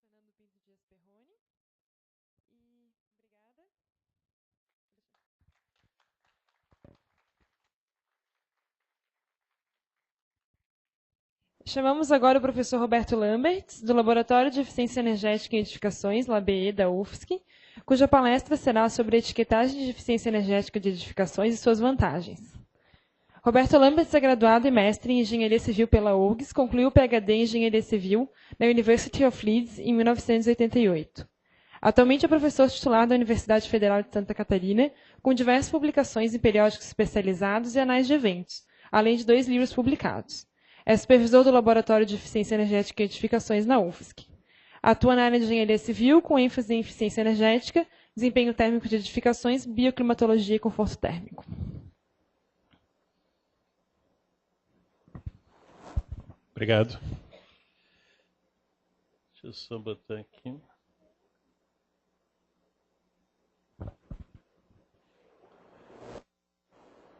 Fernando Pinto Dias Perrone. E obrigada. Chamamos agora o professor Roberto Lambertz, do Laboratório de Eficiência Energética em Edificações, LABE, da UFSC, cuja palestra será sobre a etiquetagem de eficiência energética de edificações e suas vantagens. Roberto Lambertz é graduado e mestre em Engenharia Civil pela URGS, concluiu o PhD em Engenharia Civil na University of Leeds em 1988. Atualmente é professor titular da Universidade Federal de Santa Catarina, com diversas publicações em periódicos especializados e anais de eventos, além de 2 livros publicados. É supervisor do Laboratório de Eficiência Energética em Edificações na UFSC. Atua na área de Engenharia Civil, com ênfase em eficiência energética, desempenho térmico de edificações, bioclimatologia e conforto térmico. Obrigado. Deixa eu só botar aqui.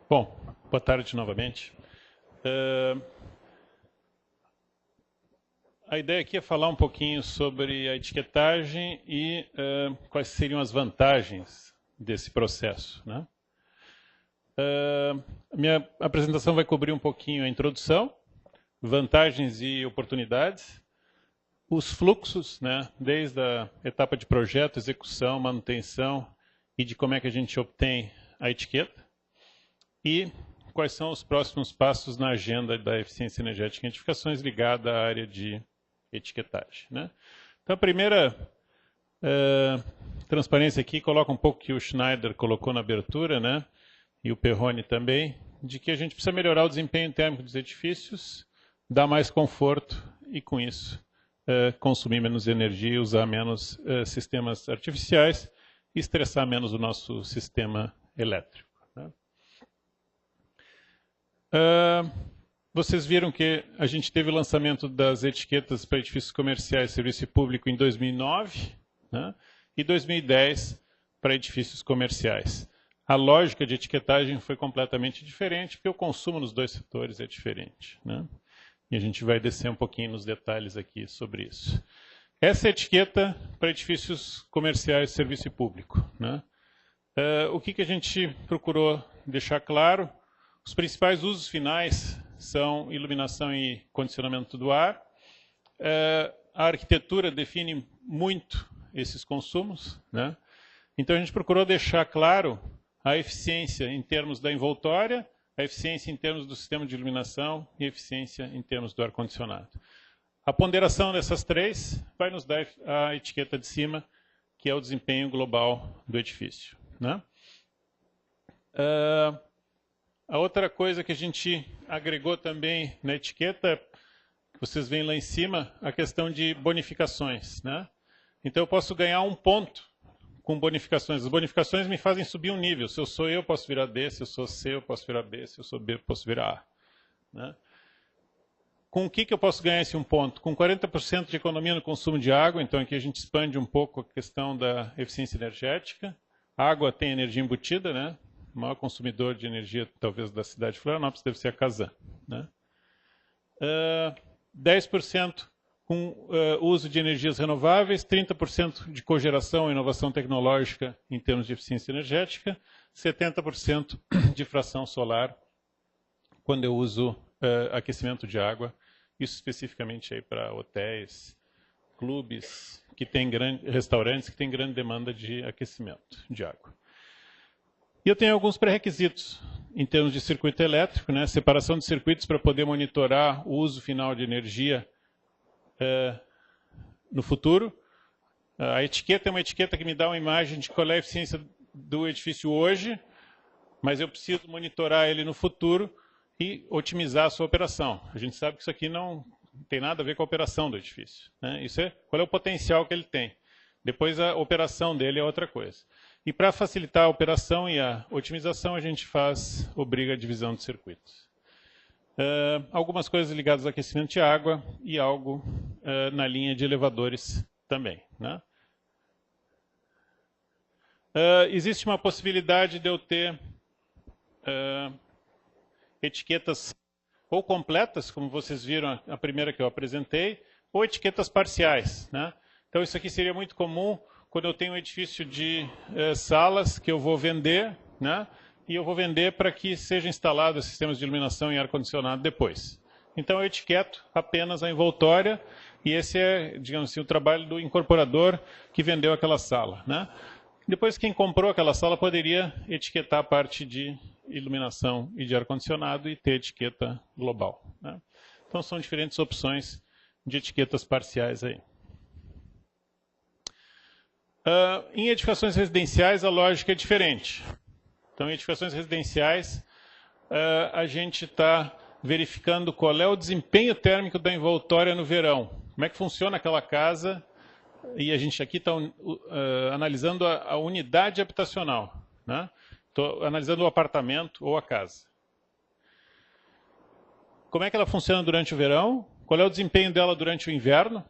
Bom, boa tarde novamente. A ideia aqui é falar um pouquinho sobre a etiquetagem e quais seriam as vantagens desse processo, né? Minha apresentação vai cobrir um pouquinho a introdução, vantagens e oportunidades, os fluxos, né, desde a etapa de projeto, execução, manutenção e de como é que a gente obtém a etiqueta, e quais são os próximos passos na agenda da eficiência energética em edificações ligada à área de etiquetagem, né? Então, a primeira transparência aqui coloca um pouco que o Schneider colocou na abertura, né, e o Perrone também, de que a gente precisa melhorar o desempenho térmico dos edifícios, dar mais conforto e, com isso, consumir menos energia, usar menos sistemas artificiais e estressar menos o nosso sistema elétrico, né? Vocês viram que a gente teve o lançamento das etiquetas para edifícios comerciais e serviço público em 2009, né, e 2010 para edifícios comerciais. A lógica de etiquetagem foi completamente diferente, porque o consumo nos dois setores é diferente, né? E a gente vai descer um pouquinho nos detalhes aqui sobre isso. Essa é a etiqueta para edifícios comerciais, serviço público, né? O que a gente procurou deixar claro? Os principais usos finais são iluminação e condicionamento do ar. A arquitetura define muito esses consumos, né? Então, a gente procurou deixar claro a eficiência em termos da envoltória, a eficiência em termos do sistema de iluminação e a eficiência em termos do ar-condicionado. A ponderação dessas três vai nos dar a etiqueta de cima, que é o desempenho global do edifício, né? A outra coisa que a gente agregou também na etiqueta, que vocês veem lá em cima, a questão de bonificações, né? Então, eu posso ganhar 1 ponto com bonificações. As bonificações me fazem subir um nível. Se eu sou eu, posso virar D. Se eu sou C, eu posso virar B. Se eu sou B, eu posso virar A, né? Com o que eu posso ganhar esse 1 ponto? Com 40% de economia no consumo de água. Então, aqui a gente expande um pouco a questão da eficiência energética. A água tem energia embutida, né? O maior consumidor de energia, talvez, da cidade de Florianópolis deve ser a Casan, né? 10% com uso de energias renováveis, 30% de cogeração e inovação tecnológica em termos de eficiência energética, 70% de fração solar quando eu uso aquecimento de água, isso especificamente aí para hotéis, clubes, restaurantes que têm grande demanda de aquecimento de água. E eu tenho alguns pré-requisitos em termos de circuito elétrico, né? Separação de circuitos para poder monitorar o uso final de energia no futuro. A etiqueta é uma etiqueta que me dá uma imagem de qual é a eficiência do edifício hoje, mas eu preciso monitorar ele no futuro e otimizar a sua operação. A gente sabe que isso aqui não tem nada a ver com a operação do edifício, né? Isso é qual é o potencial que ele tem. Depois a operação dele é outra coisa. E para facilitar a operação e a otimização, a gente obriga a divisão de circuitos. Algumas coisas ligadas ao aquecimento de água e algo na linha de elevadores também, né? Existe uma possibilidade de eu ter etiquetas ou completas, como vocês viram a primeira que eu apresentei, ou etiquetas parciais, né? Então, Então, isso aqui seria muito comum quando eu tenho um edifício de salas que eu vou vender, né? E eu vou vender para que sejam instalados sistemas de iluminação e ar-condicionado depois. Então, eu etiqueto apenas a envoltória e esse é, digamos assim, o trabalho do incorporador que vendeu aquela sala, né? Depois, quem comprou aquela sala poderia etiquetar a parte de iluminação e de ar-condicionado e ter etiqueta global, né? Então, são diferentes opções de etiquetas parciais aí. Em edificações residenciais, a lógica é diferente. Então, em edificações residenciais, a gente está verificando qual é o desempenho térmico da envoltória no verão. Como é que funciona aquela casa. E a gente aqui está analisando a unidade habitacional, né? Estou analisando o apartamento ou a casa. Como é que ela funciona durante o verão? Qual é o desempenho dela durante o inverno?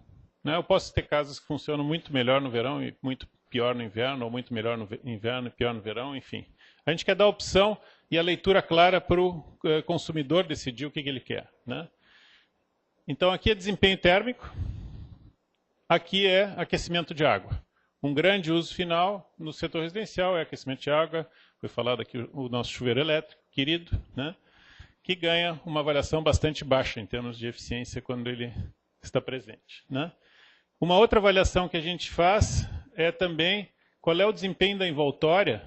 Né? Eu posso ter casas que funcionam muito melhor no verão e muito pior no inverno, ou muito melhor no inverno e pior no verão, enfim. A gente quer dar a opção e a leitura clara para o consumidor decidir o que ele quer, né? Então, aqui é desempenho térmico. Aqui é aquecimento de água. Um grande uso final no setor residencial é aquecimento de água. Foi falado aqui o nosso chuveiro elétrico, querido, né? Que ganha uma avaliação bastante baixa em termos de eficiência quando ele está presente, né? Uma outra avaliação que a gente faz é também qual é o desempenho da envoltória.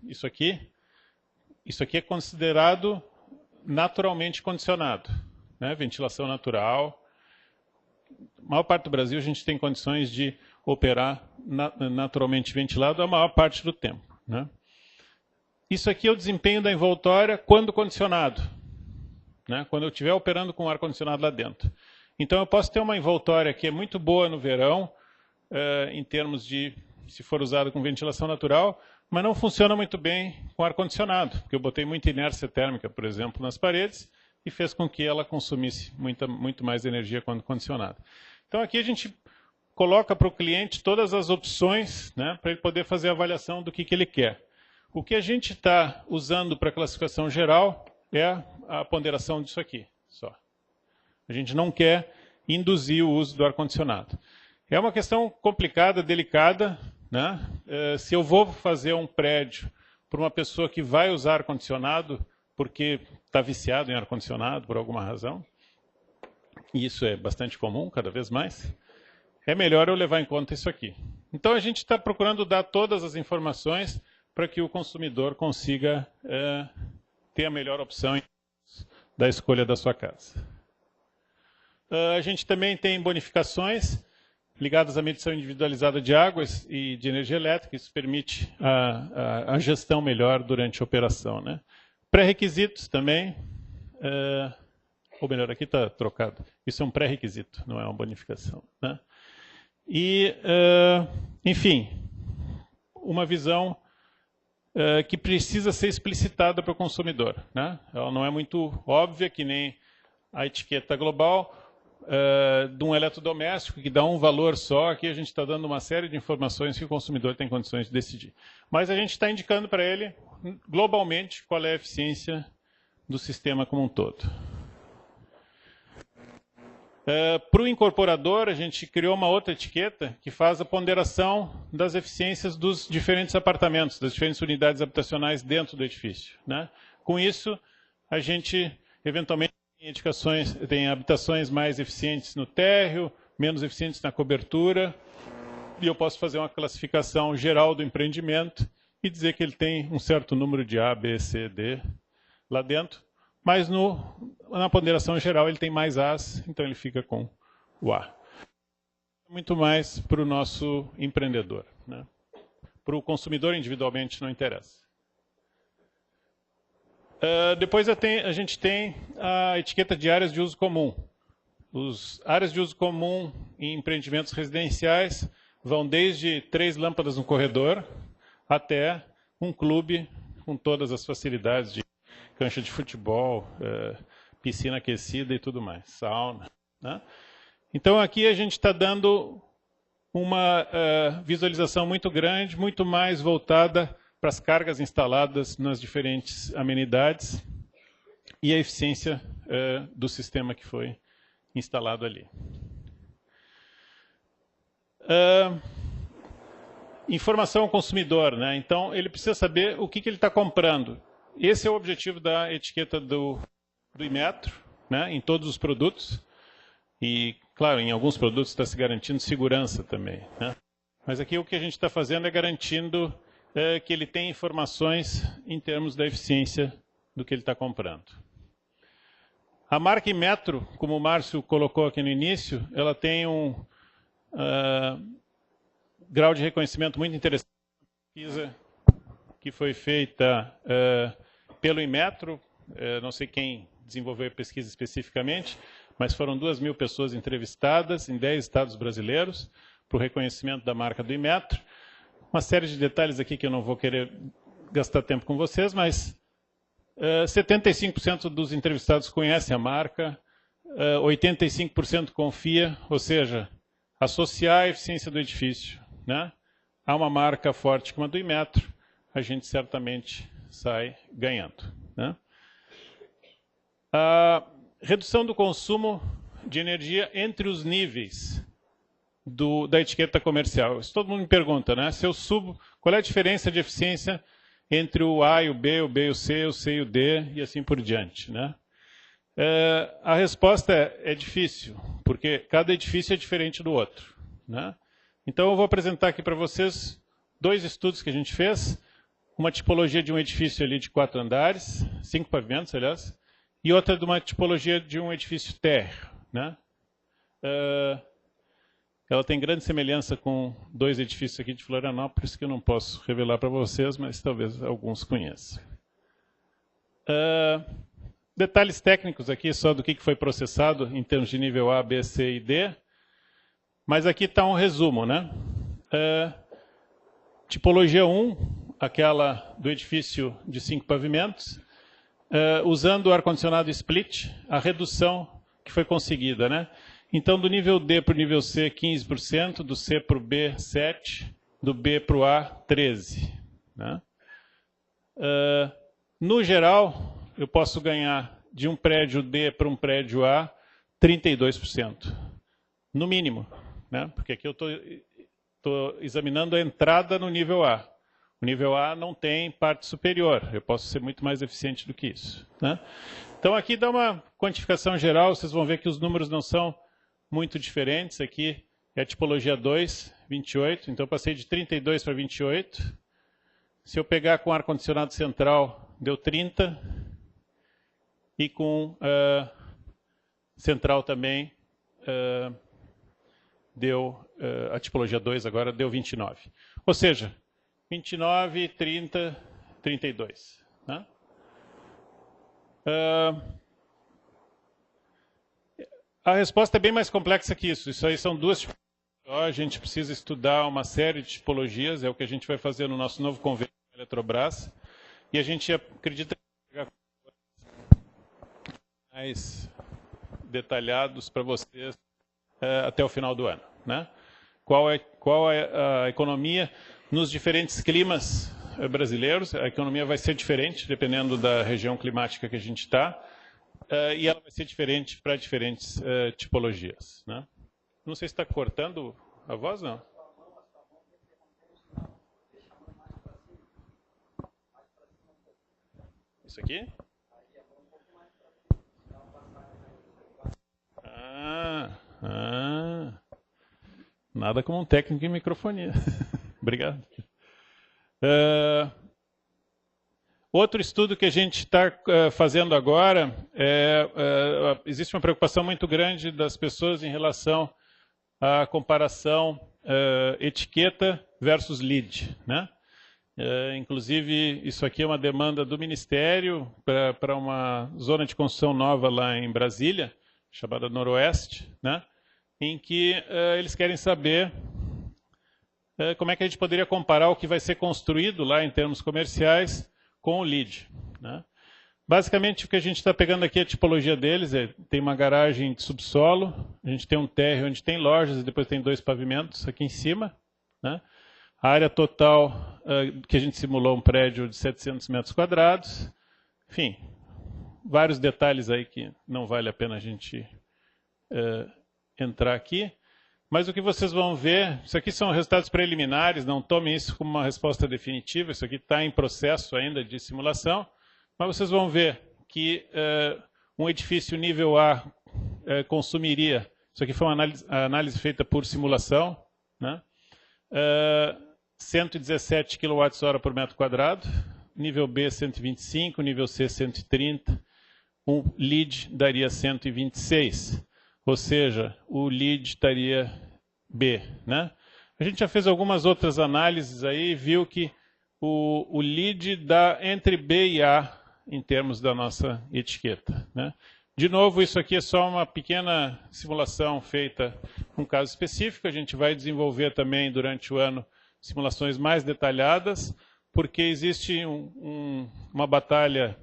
Isso aqui é considerado naturalmente condicionado, né? Ventilação natural. A maior parte do Brasil a gente tem condições de operar naturalmente ventilado a maior parte do tempo, né? Isso aqui é o desempenho da envoltória quando condicionado, né? Quando eu estiver operando com ar-condicionado lá dentro. Então eu posso ter uma envoltória que é muito boa no verão, em termos de, se for usada com ventilação natural, mas não funciona muito bem com ar-condicionado, porque eu botei muita inércia térmica, por exemplo, nas paredes, e fez com que ela consumisse muito mais energia quando condicionada. Então, aqui a gente coloca para o cliente todas as opções, né, para ele poder fazer a avaliação do que ele quer. O que a gente está usando para a classificação geral é a ponderação disso aqui, só. A gente não quer induzir o uso do ar-condicionado. É uma questão complicada, delicada, né? Se eu vou fazer um prédio para uma pessoa que vai usar ar-condicionado porque está viciado em ar-condicionado por alguma razão, e isso é bastante comum, cada vez mais, é melhor eu levar em conta isso aqui. Então, a gente está procurando dar todas as informações para que o consumidor consiga ter a melhor opção da escolha da sua casa. A gente também tem bonificações ligadas à medição individualizada de águas e de energia elétrica. Isso permite a gestão melhor durante a operação, né? Pré-requisitos também, ou melhor, aqui está trocado. Isso é um pré-requisito, não é uma bonificação, né? E, enfim, uma visão que precisa ser explicitada para o consumidor, né? Ela não é muito óbvia, que nem a etiqueta global de um eletrodoméstico, que dá um valor só. Aqui a gente está dando uma série de informações que o consumidor tem condições de decidir. Mas a gente está indicando para ele, globalmente, qual é a eficiência do sistema como um todo. Para o incorporador, a gente criou uma outra etiqueta que faz a ponderação das eficiências dos diferentes apartamentos, das diferentes unidades habitacionais dentro do edifício, né? Com isso, a gente, eventualmente, tem habitações mais eficientes no térreo, menos eficientes na cobertura, e eu posso fazer uma classificação geral do empreendimento e dizer que ele tem um certo número de A, B, C, D lá dentro, mas na ponderação geral ele tem mais As, então ele fica com o A. Muito mais para o nosso empreendedor, né? Para o consumidor individualmente não interessa. Depois a gente tem a etiqueta de áreas de uso comum. As áreas de uso comum em empreendimentos residenciais vão desde 3 lâmpadas no corredor até um clube com todas as facilidades de cancha de futebol, piscina aquecida e tudo mais, sauna, né? Então aqui a gente está dando uma visualização muito grande, muito mais voltada para as cargas instaladas nas diferentes amenidades e a eficiência do sistema que foi instalado ali. Informação ao consumidor, né? Então, ele precisa saber o que ele está comprando. Esse é o objetivo da etiqueta do Inmetro, né? Em todos os produtos. E, claro, em alguns produtos está se garantindo segurança também, né? Mas aqui o que a gente está fazendo é garantindo que ele tem informações em termos da eficiência do que ele está comprando. A marca Inmetro, como o Márcio colocou aqui no início, ela tem um grau de reconhecimento muito interessante. Pesquisa que foi feita pelo Inmetro, não sei quem desenvolveu a pesquisa especificamente, mas foram 2.000 pessoas entrevistadas em 10 estados brasileiros para o reconhecimento da marca do Inmetro. Uma série de detalhes aqui que eu não vou querer gastar tempo com vocês, mas 75% dos entrevistados conhecem a marca, 85% confia, ou seja, associar a eficiência do edifício, né, a uma marca forte como a do Inmetro, a gente certamente sai ganhando, né? A redução do consumo de energia entre os níveis da etiqueta comercial. Isso todo mundo me pergunta, né? Se eu subo, qual é a diferença de eficiência entre o A e o B e o C e o D e assim por diante, né? A resposta é difícil, porque cada edifício é diferente do outro, né? Então eu vou apresentar aqui para vocês 2 estudos que a gente fez, uma tipologia de um edifício ali de 4 andares, 5 pavimentos, aliás, e outra de uma tipologia de um edifício térreo, né? Ela tem grande semelhança com 2 edifícios aqui de Florianópolis, que eu não posso revelar para vocês, mas talvez alguns conheçam. Detalhes técnicos aqui, só do que foi processado em termos de nível A, B, C e D. Mas aqui está um resumo, né? Tipologia 1, aquela do edifício de 5 pavimentos, usando o ar-condicionado split, a redução que foi conseguida, né? Então, do nível D para o nível C, 15%, do C para o B, 7%, do B para o A, 13%. Né? No geral, eu posso ganhar de um prédio D para um prédio A, 32%. No mínimo, né? Porque aqui eu estou examinando a entrada no nível A. O nível A não tem parte superior, eu posso ser muito mais eficiente do que isso, né? Então, aqui dá uma quantificação geral, vocês vão ver que os números não são muito diferentes. Aqui é a tipologia 2, 28, então eu passei de 32 para 28. Se eu pegar com ar-condicionado central, deu 30, e com central também, deu, a tipologia 2 agora deu 29. Ou seja, 29, 30, 32. Né? A resposta é bem mais complexa que isso. Isso aí são 2 tipologias. A gente precisa estudar uma série de tipologias, é o que a gente vai fazer no nosso novo convênio da Eletrobras. E a gente acredita que mais detalhados para vocês até o final do ano, né? Qual é a economia nos diferentes climas brasileiros? A economia vai ser diferente dependendo da região climática que a gente está, e ela vai ser diferente para diferentes tipologias, né? Não sei se está cortando a voz, não? Isso aqui? Nada como um técnico em microfonia. Obrigado. Outro estudo que a gente está fazendo agora, existe uma preocupação muito grande das pessoas em relação à comparação etiqueta versus LEED, né? Inclusive, isso aqui é uma demanda do Ministério para uma zona de construção nova lá em Brasília, chamada Noroeste, né? Em que eles querem saber como é que a gente poderia comparar o que vai ser construído lá em termos comerciais com o LEED, né? Basicamente, o que a gente está pegando aqui é a tipologia deles, tem uma garagem de subsolo, a gente tem um térreo onde tem lojas e depois tem 2 pavimentos aqui em cima, né? A área total que a gente simulou um prédio de 700 metros quadrados, enfim, vários detalhes aí que não vale a pena a gente entrar aqui. Mas o que vocês vão ver, isso aqui são resultados preliminares, não tomem isso como uma resposta definitiva, isso aqui está em processo ainda de simulação, mas vocês vão ver que um edifício nível A consumiria, isso aqui foi uma análise feita por simulação, né? 117 kWh por metro quadrado, nível B 125, nível C 130, um LEED daria 126. Ou seja, o LEED estaria B, né? A gente já fez algumas outras análises aí e viu que o LEED dá entre B e A em termos da nossa etiqueta, né? De novo, isso aqui é só uma pequena simulação feita com um caso específico. A gente vai desenvolver também durante o ano simulações mais detalhadas, porque existe uma batalha,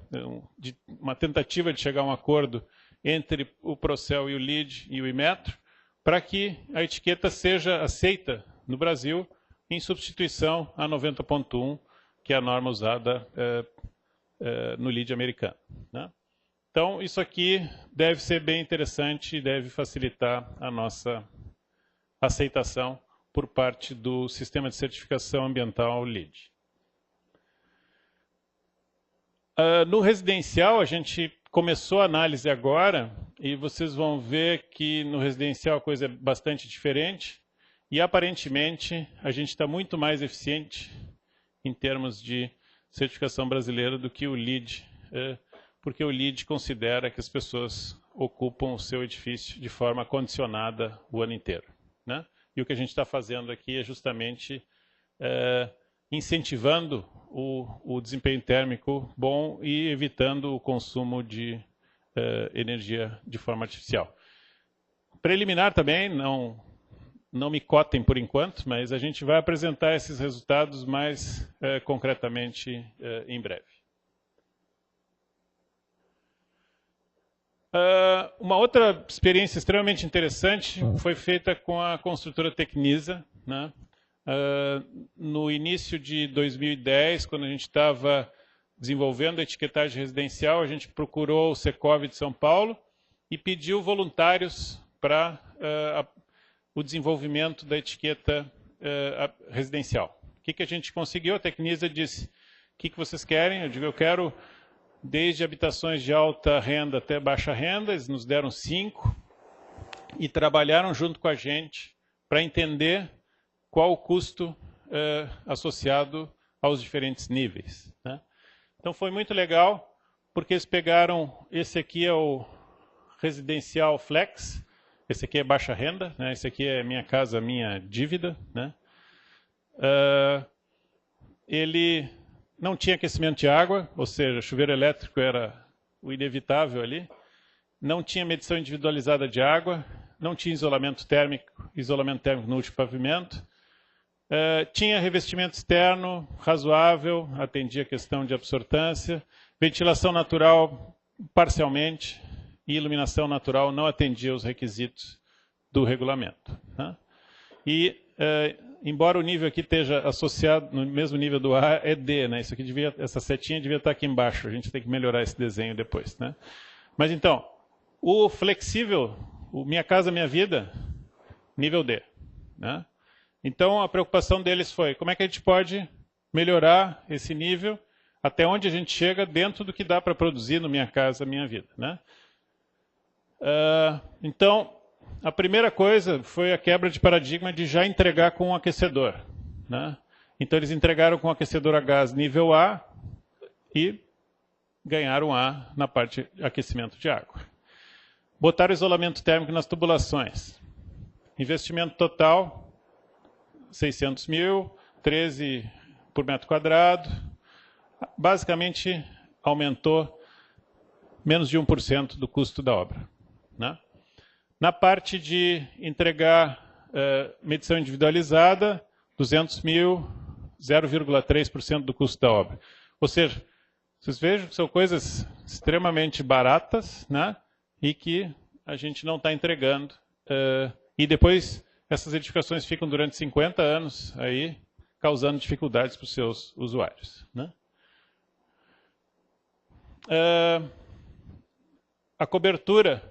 uma tentativa de chegar a um acordo entre o Procel e o LEED e o Inmetro, para que a etiqueta seja aceita no Brasil em substituição à 90.1, que é a norma usada no LEED americano, né? Então, isso aqui deve ser bem interessante e deve facilitar a nossa aceitação por parte do Sistema de Certificação Ambiental LEED. No residencial, a gente começou a análise agora e vocês vão ver que no residencial a coisa é bastante diferente e aparentemente a gente está muito mais eficiente em termos de certificação brasileira do que o LEED, porque o LEED considera que as pessoas ocupam o seu edifício de forma condicionada o ano inteiro, né? E o que a gente está fazendo aqui é justamente incentivando o desempenho térmico bom e evitando o consumo de energia de forma artificial. Preliminar também, não me cotem por enquanto, mas a gente vai apresentar esses resultados mais concretamente em breve. Uma outra experiência extremamente interessante foi feita com a construtora Tecnisa, né? No início de 2010, quando a gente estava desenvolvendo a etiquetagem residencial, a gente procurou o Secov de São Paulo e pediu voluntários para o desenvolvimento da etiqueta residencial. O que a gente conseguiu? A Tecnisa disse, o que vocês querem? Eu digo, eu quero desde habitações de alta renda até baixa renda, eles nos deram 5 e trabalharam junto com a gente para entender qual o custo associado aos diferentes níveis, né? Então foi muito legal, porque eles pegaram, esse aqui é o residencial flex, esse aqui é baixa renda, né? Esse aqui é minha casa, minha dívida, né? Ele não tinha aquecimento de água, ou seja, chuveiro elétrico era o inevitável ali, não tinha medição individualizada de água, não tinha isolamento térmico no último pavimento, tinha revestimento externo razoável, atendia a questão de absortância, ventilação natural parcialmente e iluminação natural não atendia os requisitos do regulamento, né? E, embora o nível aqui esteja associado no mesmo nível do A, é D, né? Isso aqui essa setinha devia estar aqui embaixo, a gente tem que melhorar esse desenho depois, né? Mas então, o flexível, o Minha Casa Minha Vida, nível D, né? Então, a preocupação deles foi como é que a gente pode melhorar esse nível até onde a gente chega dentro do que dá para produzir no Minha Casa Minha Vida, né? Então, a primeira coisa foi a quebra de paradigma de já entregar com um aquecedor, né? Então, eles entregaram com um aquecedor a gás nível A e ganharam A na parte de aquecimento de água. Botaram isolamento térmico nas tubulações. Investimento total 600 mil, 13 por metro quadrado. Basicamente, aumentou menos de 1% do custo da obra, né? Na parte de entregar medição individualizada, 200 mil, 0,3% do custo da obra. Ou seja, vocês vejam que são coisas extremamente baratas, né? E que a gente não está entregando. E depois essas edificações ficam durante 50 anos aí, causando dificuldades para os seus usuários, né? A cobertura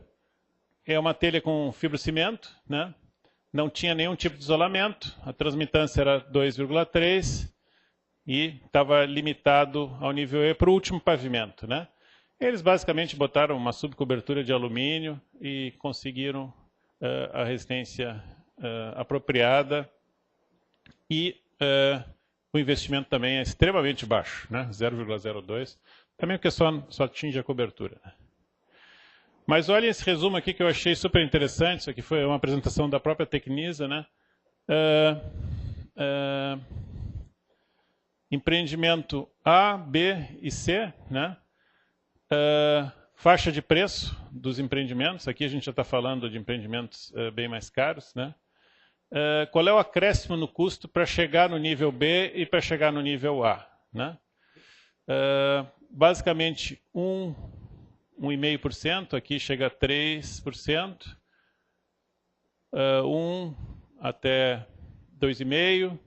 é uma telha com fibrocimento, né? não tinha nenhum tipo de isolamento, a transmitância era 2,3 e estava limitado ao nível E para o último pavimento, né? Eles basicamente botaram uma subcobertura de alumínio e conseguiram a resistência apropriada e o investimento também é extremamente baixo, né? 0,02, também porque só atinge a cobertura. Mas olhem esse resumo aqui que eu achei super interessante, isso aqui foi uma apresentação da própria Tecnisa, né? Empreendimento A, B e C, né? Faixa de preço dos empreendimentos, aqui a gente já está falando de empreendimentos bem mais caros, né? Qual é o acréscimo no custo para chegar no nível B e para chegar no nível A, né? Basicamente 1,5%, aqui chega a 3%, 1 até 2,5%,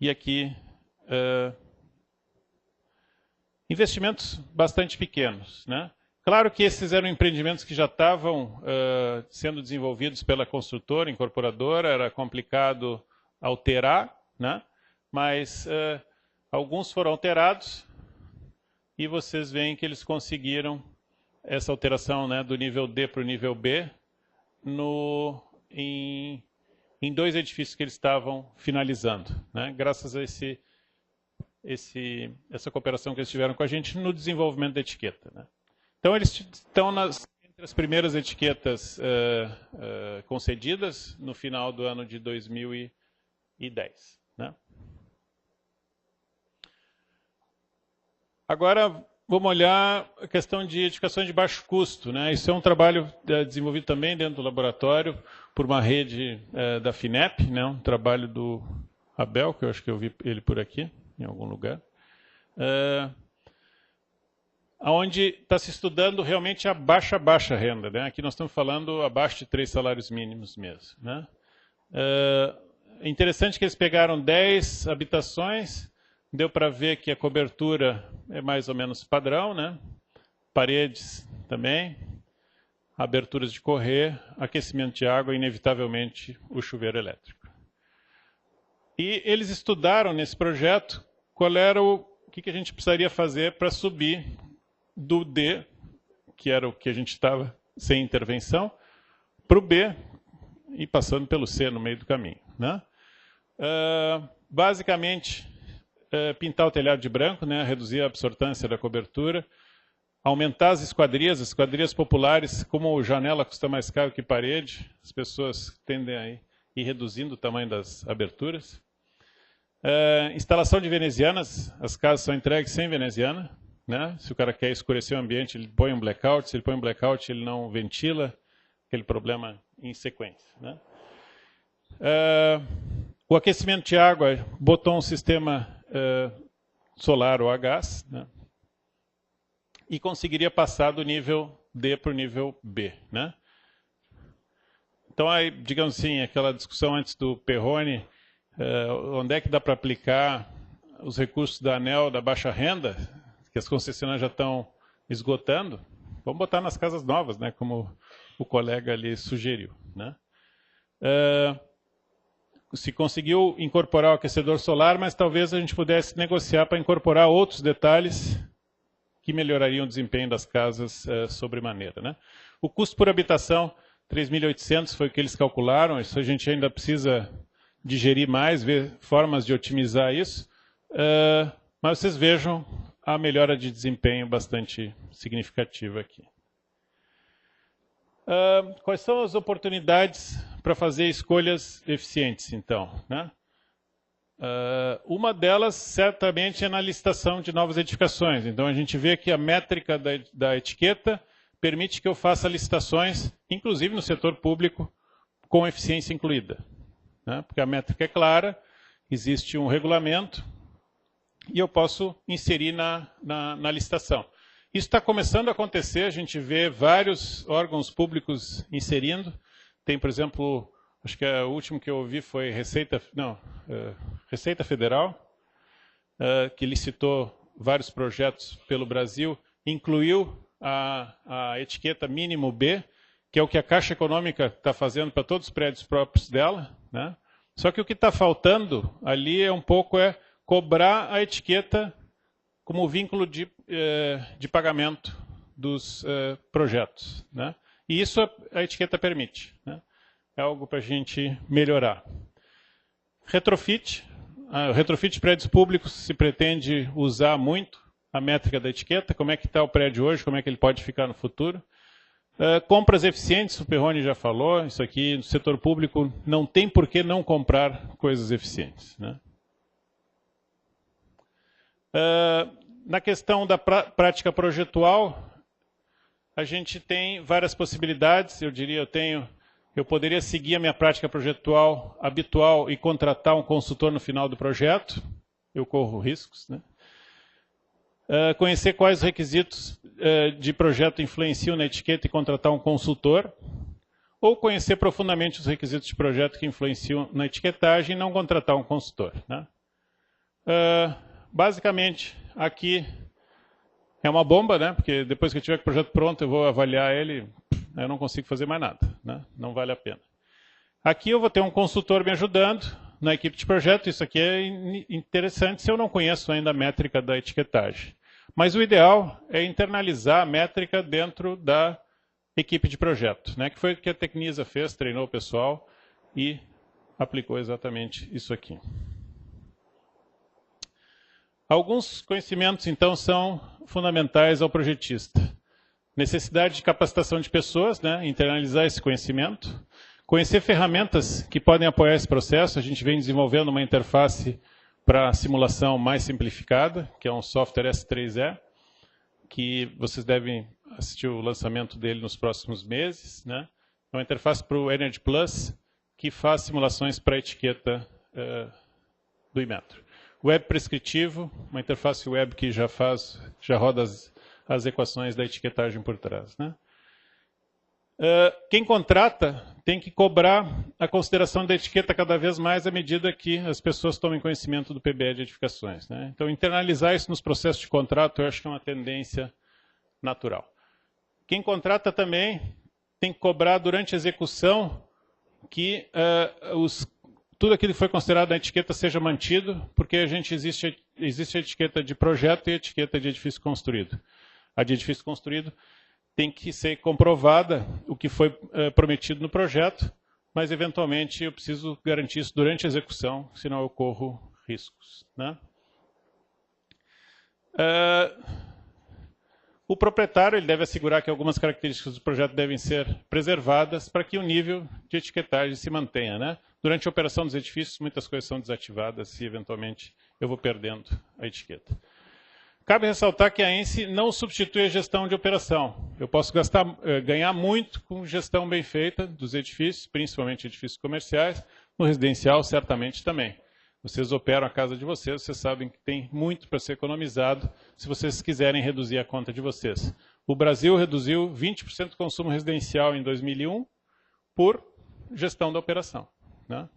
e aqui investimentos bastante pequenos, né? Claro que esses eram empreendimentos que já estavam sendo desenvolvidos pela construtora, incorporadora, era complicado alterar, né? Mas alguns foram alterados e vocês veem que eles conseguiram essa alteração, né, do nível D para o nível B em 2 edifícios que eles estavam finalizando, né? Graças a essa cooperação que eles tiveram com a gente no desenvolvimento da etiqueta, né? Então, eles estão entre as primeiras etiquetas concedidas no final do ano de 2010. Né? Agora, vamos olhar a questão de edificações de baixo custo. Né? Isso é um trabalho desenvolvido também dentro do laboratório por uma rede da FINEP, né? Um trabalho do Abel, que eu acho que eu vi ele por aqui, em algum lugar. Onde está se estudando realmente a baixa renda. Né? Aqui nós estamos falando abaixo de 3 salários mínimos mesmo. Né? É interessante que eles pegaram 10 habitações, deu para ver que a cobertura é mais ou menos padrão, né? Paredes também, aberturas de correr, aquecimento de água e, inevitavelmente, o chuveiro elétrico. E eles estudaram nesse projeto qual era o que a gente precisaria fazer para subir do D, que era o que a gente estava sem intervenção, para o B e passando pelo C no meio do caminho. Né? Basicamente, pintar o telhado de branco, né? Reduzir a absortância da cobertura, aumentar as esquadrias populares, como janela custa mais caro que parede, as pessoas tendem a ir reduzindo o tamanho das aberturas. Instalação de venezianas, as casas são entregues sem veneziana. Né? Se o cara quer escurecer o ambiente, ele põe um blackout. Se ele põe um blackout, ele não ventila, aquele problema em sequência. Né? O aquecimento de água botou um sistema solar ou a gás, né? E conseguiria passar do nível D para o nível B. Né? Então, aí, digamos assim, aquela discussão antes do Perrone, onde é que dá para aplicar os recursos da ANEEL da baixa renda, que as concessionárias já estão esgotando, vamos botar nas casas novas, né, como o colega ali sugeriu. Né? Se conseguiu incorporar o aquecedor solar, mas talvez a gente pudesse negociar para incorporar outros detalhes que melhorariam o desempenho das casas sobremaneira. Né? O custo por habitação, 3.800 foi o que eles calcularam, isso a gente ainda precisa digerir mais, ver formas de otimizar isso, mas vocês vejam a melhora de desempenho bastante significativa aqui. Quais são as oportunidades para fazer escolhas eficientes, então? Né? Uma delas, certamente, é na licitação de novas edificações. Então, a gente vê que a métrica da etiqueta permite que eu faça licitações, inclusive no setor público, com eficiência incluída. Né? Porque a métrica é clara, existe um regulamento, e eu posso inserir na licitação. Isso está começando a acontecer, a gente vê vários órgãos públicos inserindo. Tem, por exemplo, acho que o último que eu ouvi foi Receita Federal, que licitou vários projetos pelo Brasil, incluiu a etiqueta mínimo B, que é o que a Caixa Econômica está fazendo para todos os prédios próprios dela, né? Só que o que está faltando ali é um pouco cobrar a etiqueta como vínculo de pagamento dos projetos, né? E isso a etiqueta permite, né? É algo para a gente melhorar. Retrofit. O retrofit de prédios públicos se pretende usar muito a métrica da etiqueta, como é que está o prédio hoje, como é que ele pode ficar no futuro. Compras eficientes, o Perrone já falou, isso aqui no setor público não tem por que não comprar coisas eficientes, né? Na questão da prática projetual, a gente tem várias possibilidades, eu diria, eu poderia seguir a minha prática projetual habitual e contratar um consultor no final do projeto, eu corro riscos, né? Conhecer quais requisitos de projeto influenciam na etiqueta e contratar um consultor, ou conhecer profundamente os requisitos de projeto que influenciam na etiquetagem e não contratar um consultor, né? Basicamente, aqui é uma bomba, né? Porque depois que eu tiver com o projeto pronto, eu vou avaliar ele, eu não consigo fazer mais nada, né? Não vale a pena. Aqui eu vou ter um consultor me ajudando na equipe de projeto. Isso aqui é interessante se eu não conheço ainda a métrica da etiquetagem. Mas o ideal é internalizar a métrica dentro da equipe de projeto, né? Que foi o que a Tecnisa fez, treinou o pessoal e aplicou exatamente isso aqui. Alguns conhecimentos, então, são fundamentais ao projetista. Necessidade de capacitação de pessoas, né? Internalizar esse conhecimento. Conhecer ferramentas que podem apoiar esse processo. A gente vem desenvolvendo uma interface para simulação mais simplificada, que é um software S3E, que vocês devem assistir o lançamento dele nos próximos meses, né? É uma interface para o Energy Plus, que faz simulações para a etiqueta do Inmetro. Web prescritivo, uma interface web que já roda as equações da etiquetagem por trás, né? Quem contrata tem que cobrar a consideração da etiqueta cada vez mais à medida que as pessoas tomem conhecimento do PBE de edificações, né? Então, internalizar isso nos processos de contrato, eu acho que é uma tendência natural. Quem contrata também tem que cobrar durante a execução que tudo aquilo que foi considerado na etiqueta seja mantido, porque existe a etiqueta de projeto e a etiqueta de edifício construído. A de edifício construído tem que ser comprovada o que foi prometido no projeto, mas eventualmente eu preciso garantir isso durante a execução, senão eu corro riscos, né? O proprietário ele deve assegurar que algumas características do projeto devem ser preservadas para que o nível de etiquetagem se mantenha, né? Durante a operação dos edifícios, muitas coisas são desativadas e, eventualmente, eu vou perdendo a etiqueta. Cabe ressaltar que a ENSE não substitui a gestão de operação. Eu posso ganhar muito com gestão bem feita dos edifícios, principalmente edifícios comerciais, no residencial certamente também. Vocês operam a casa de vocês, vocês sabem que tem muito para ser economizado se vocês quiserem reduzir a conta de vocês. O Brasil reduziu 20% do consumo residencial em 2001 por gestão da operação, né?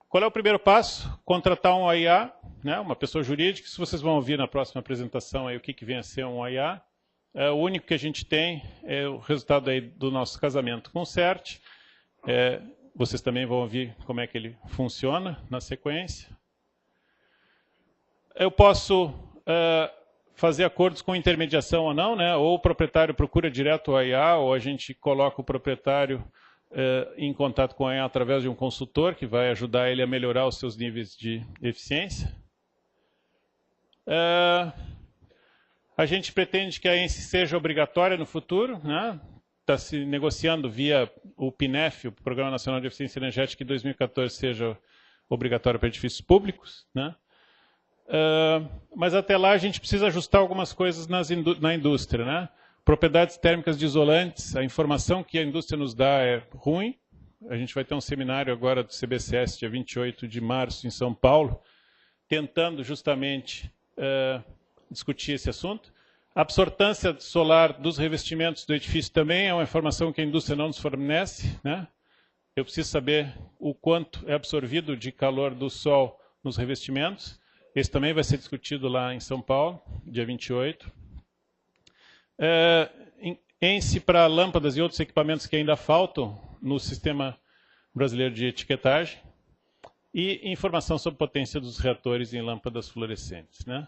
Qual é o primeiro passo? Contratar um OIA, né? Uma pessoa jurídica. Se vocês vão ouvir na próxima apresentação aí o que vem a ser um OIA. O único que a gente tem é o resultado aí do nosso casamento com o CERT. Vocês também vão ouvir como é que ele funciona na sequência. Eu posso fazer acordos com intermediação ou não, né? Ou o proprietário procura direto o OIA, ou a gente coloca o proprietário em contato com a EA através de um consultor que vai ajudar ele a melhorar os seus níveis de eficiência. A gente pretende que a ENSE seja obrigatória no futuro, né? Está se negociando via o PNEF, o Programa Nacional de Eficiência Energética, que em 2014 seja obrigatório para edifícios públicos, né? Mas até lá a gente precisa ajustar algumas coisas na indústria, né? Propriedades térmicas de isolantes, a informação que a indústria nos dá é ruim. A gente vai ter um seminário agora do CBCS, dia 28 de março, em São Paulo, tentando justamente discutir esse assunto. A absortância solar dos revestimentos do edifício também é uma informação que a indústria não nos fornece, né? Eu preciso saber o quanto é absorvido de calor do sol nos revestimentos. Esse também vai ser discutido lá em São Paulo, dia 28. ENSE para lâmpadas e outros equipamentos que ainda faltam no sistema brasileiro de etiquetagem, e informação sobre potência dos reatores em lâmpadas fluorescentes, né?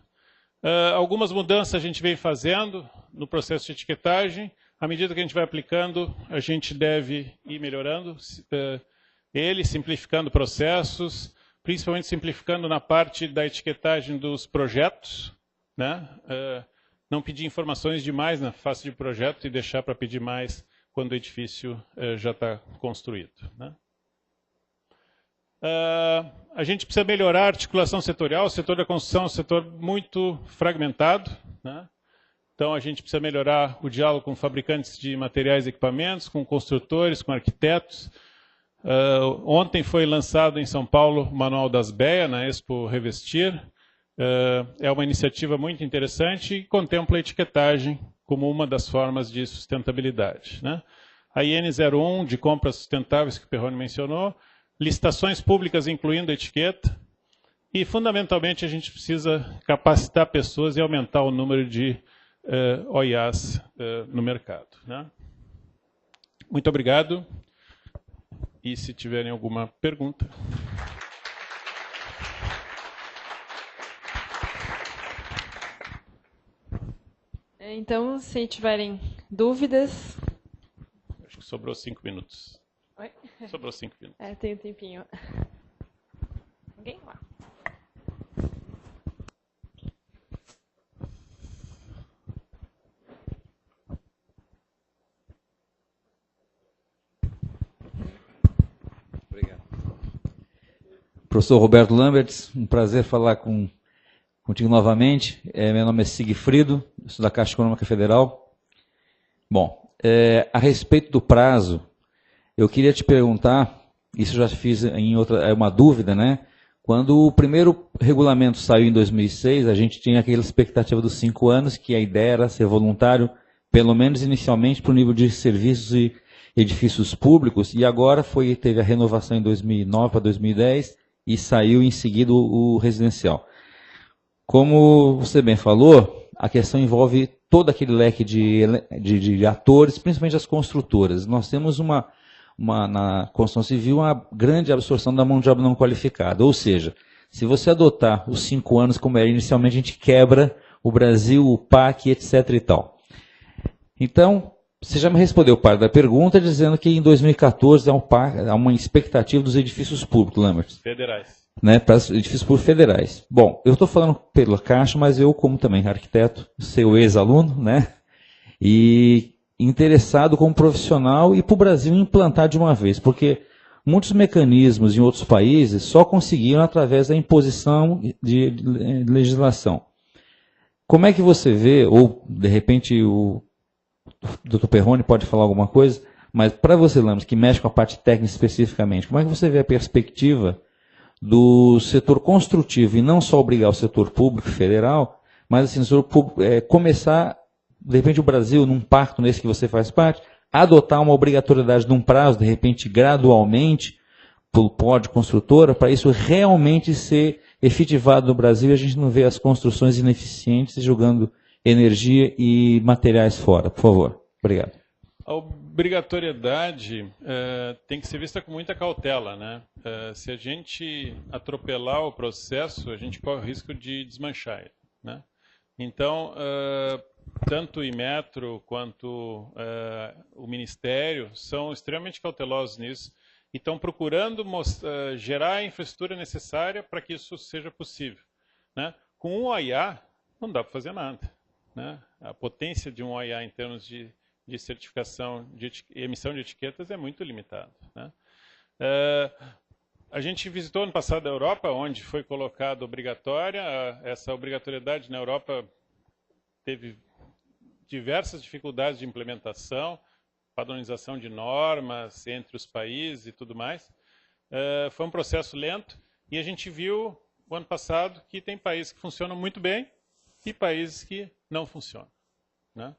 Algumas mudanças a gente vem fazendo no processo de etiquetagem. À medida que a gente vai aplicando, a gente deve ir melhorando ele, simplificando processos, principalmente simplificando na parte da etiquetagem dos projetos, né? Não pedir informações demais na face de projeto e deixar para pedir mais quando o edifício já está construído, né? A gente precisa melhorar a articulação setorial. O setor da construção é um setor muito fragmentado, né? Então, a gente precisa melhorar o diálogo com fabricantes de materiais e equipamentos, com construtores, com arquitetos. Ontem foi lançado em São Paulo o Manual das BEA, na Expo Revestir. É uma iniciativa muito interessante e contempla a etiquetagem como uma das formas de sustentabilidade, né? A IN 01, de compras sustentáveis, que o Perrone mencionou, licitações públicas incluindo a etiqueta, e, fundamentalmente, a gente precisa capacitar pessoas e aumentar o número de OIAs no mercado, né? Muito obrigado. E se tiverem alguma pergunta. Então, se tiverem dúvidas... Acho que sobrou 5 minutos. Oi? Sobrou 5 minutos. Tem um tempinho. Alguém lá? Obrigado. Professor Roberto Lamberts, um prazer falar contigo novamente. Meu nome é Sigfrido, sou da Caixa Econômica Federal. Bom, a respeito do prazo, eu queria te perguntar, isso já fiz em outra, uma dúvida, né? Quando o primeiro regulamento saiu em 2006, a gente tinha aquela expectativa dos 5 anos, que a ideia era ser voluntário, pelo menos inicialmente, para o nível de serviços e edifícios públicos, e agora teve a renovação em 2009 para 2010, e saiu em seguida o residencial. Como você bem falou, a questão envolve todo aquele leque de atores, principalmente as construtoras. Nós temos na construção civil uma grande absorção da mão de obra não qualificada. Ou seja, se você adotar os 5 anos como era inicialmente, a gente quebra o Brasil, o PAC, etc. e tal. Então, você já me respondeu parte da pergunta dizendo que em 2014 há uma expectativa dos edifícios públicos, Lambert. Federais. Né, para os edifícios públicos federais. Bom, eu estou falando pela Caixa, mas eu, como também arquiteto, seu ex-aluno, né, e interessado como profissional e para o Brasil implantar de uma vez, porque muitos mecanismos em outros países só conseguiram através da imposição de legislação. Como é que você vê, ou de repente o Dr. Perrone pode falar alguma coisa, mas para você, Lambert, que mexe com a parte técnica especificamente, como é que você vê a perspectiva do setor construtivo, e não só obrigar o setor público federal, mas assim, o setor público começar, de repente o Brasil, num pacto nesse que você faz parte, adotar uma obrigatoriedade de um prazo, de repente gradualmente, pelo pódio construtora, para isso realmente ser efetivado no Brasil e a gente não ver as construções ineficientes jogando energia e materiais fora. Por favor. Obrigado. A obrigatoriedade tem que ser vista com muita cautela, né? Se a gente atropelar o processo, a gente corre o risco de desmanchar ele, né? Então, tanto o Inmetro quanto o Ministério são extremamente cautelosos nisso e estão procurando gerar a infraestrutura necessária para que isso seja possível, né? Com um OIA, não dá para fazer nada, né? A potência de um OIA em termos de certificação, de emissão de etiquetas é muito limitado, né? A gente visitou ano passado a Europa, onde foi colocada obrigatória. Essa obrigatoriedade na Europa teve diversas dificuldades de implementação, padronização de normas entre os países e tudo mais. Foi um processo lento e a gente viu, o ano passado, que tem países que funcionam muito bem e países que não funcionam, né?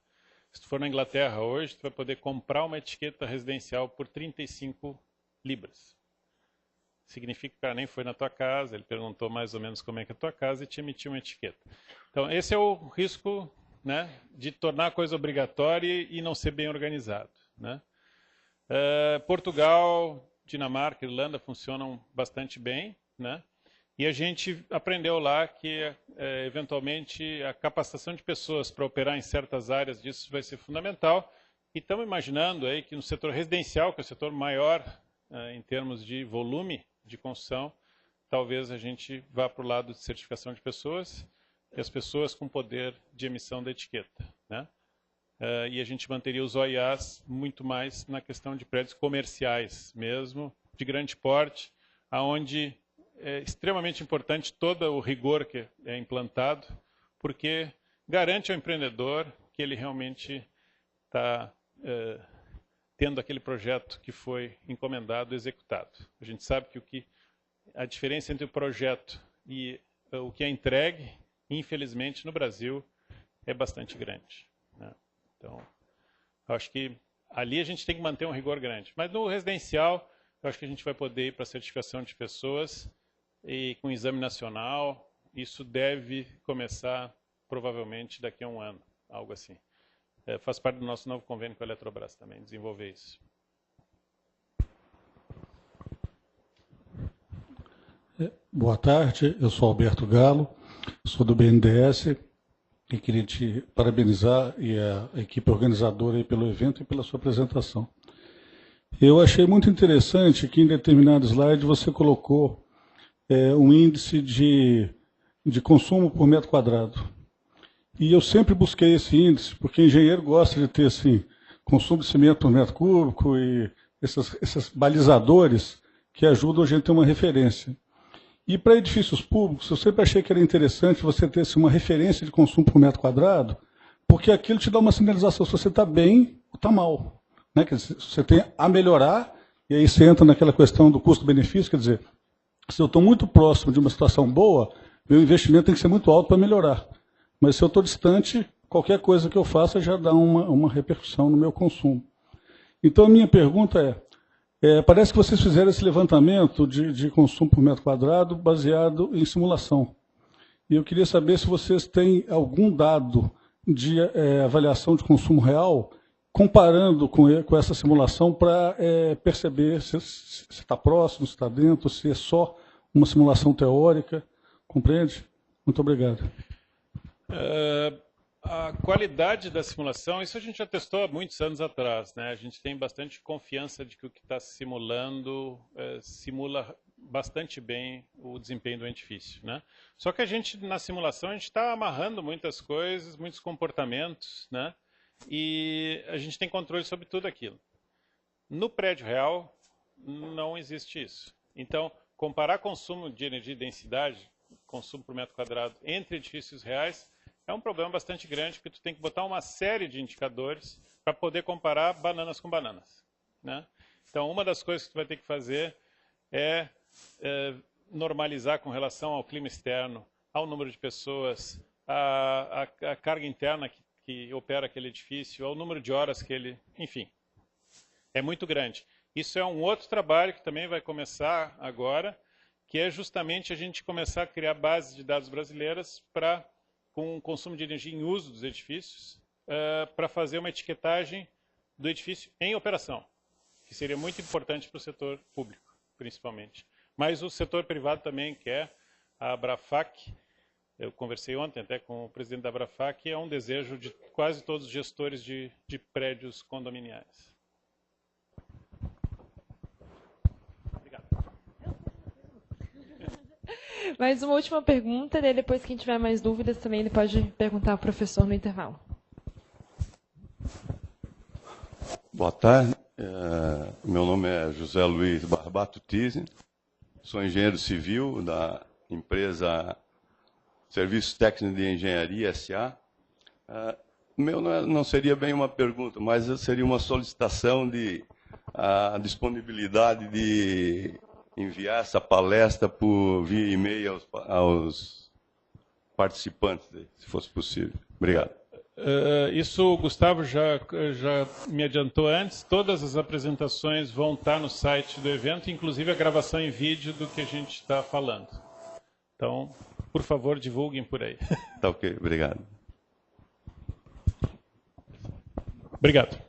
Se tu for na Inglaterra hoje, tu vai poder comprar uma etiqueta residencial por 35 libras. Significa que o cara nem foi na tua casa, ele perguntou mais ou menos como é que é a tua casa e te emitiu uma etiqueta. Então, esse é o risco né, de tornar a coisa obrigatória e não ser bem organizado, né? Portugal, Dinamarca, Irlanda funcionam bastante bem, né? E a gente aprendeu lá que, eventualmente, a capacitação de pessoas para operar em certas áreas disso vai ser fundamental. E estamos imaginando aí que no setor residencial, que é o setor maior em termos de volume de construção, talvez a gente vá para o lado de certificação de pessoas e as pessoas com poder de emissão da etiqueta, né? E a gente manteria os OIAs muito mais na questão de prédios comerciais mesmo, de grande porte, aonde é extremamente importante todo o rigor que é implantado, porque garante ao empreendedor que ele realmente está tendo aquele projeto que foi encomendado, executado. A gente sabe que a diferença entre o projeto e o que é entregue, infelizmente, no Brasil, é bastante grande, né? Então, acho que ali a gente tem que manter um rigor grande. Mas no residencial, eu acho que a gente vai poder ir para a certificação de pessoas e com exame nacional. Isso deve começar, provavelmente, daqui a um ano, algo assim. Faz parte do nosso novo convênio com a Eletrobras também, desenvolver isso. Boa tarde, eu sou Alberto Galo, sou do BNDES e queria te parabenizar e a equipe organizadora aí pelo evento e pela sua apresentação. Eu achei muito interessante que em determinado slide você colocou um índice de consumo por metro quadrado. E eu sempre busquei esse índice, porque engenheiro gosta de ter assim, consumo de cimento por metro cúbico e esses balizadores que ajudam a gente a ter uma referência. E para edifícios públicos, eu sempre achei que era interessante você ter assim, uma referência de consumo por metro quadrado, porque aquilo te dá uma sinalização se você está bem ou está mal, né? Quer dizer, você tem a melhorar, e aí você entra naquela questão do custo-benefício, quer dizer, se eu estou muito próximo de uma situação boa, meu investimento tem que ser muito alto para melhorar. Mas se eu estou distante, qualquer coisa que eu faça já dá uma repercussão no meu consumo. Então a minha pergunta parece que vocês fizeram esse levantamento de consumo por metro quadrado baseado em simulação. E eu queria saber se vocês têm algum dado de avaliação de consumo real, comparando com essa simulação para perceber se está próximo, se está dentro, se é só uma simulação teórica. Compreende? Muito obrigado. A qualidade da simulação, isso a gente já testou há muitos anos atrás, né? A gente tem bastante confiança de que o que está simulando simula bastante bem o desempenho do edifício, né? Só que a gente, na simulação, a gente está amarrando muitas coisas, muitos comportamentos, né? E a gente tem controle sobre tudo aquilo. No prédio real, não existe isso. Então, comparar consumo de energia e densidade, consumo por metro quadrado, entre edifícios reais, é um problema bastante grande, porque tu tem que botar uma série de indicadores para poder comparar bananas com bananas, né? Então, uma das coisas que tu vai ter que fazer é normalizar com relação ao clima externo, ao número de pessoas, a carga interna que opera aquele edifício, ao número de horas que ele... Enfim, é muito grande. Isso é um outro trabalho que também vai começar agora, que é justamente a gente começar a criar bases de dados brasileiras com o consumo de energia em uso dos edifícios, para fazer uma etiquetagem do edifício em operação, que seria muito importante para o setor público, principalmente. Mas o setor privado também quer. A Abrafac, eu conversei ontem até com o presidente da Abrafac, é um desejo de quase todos os gestores de prédios condominiais. Obrigado. Mais uma última pergunta, e depois quem tiver mais dúvidas também ele pode perguntar ao professor no intervalo. Boa tarde, meu nome é José Luiz Barbato Tise, sou engenheiro civil da empresa Serviços Técnicos de Engenharia S.A. Meu não seria bem uma pergunta, mas seria uma solicitação de disponibilidade de enviar essa palestra via e-mail aos participantes, se fosse possível. Obrigado. Isso o Gustavo já me adiantou antes. Todas as apresentações vão estar no site do evento, inclusive a gravação em vídeo do que a gente está falando. Então, por favor, divulguem por aí. Tá ok, obrigado. Obrigado.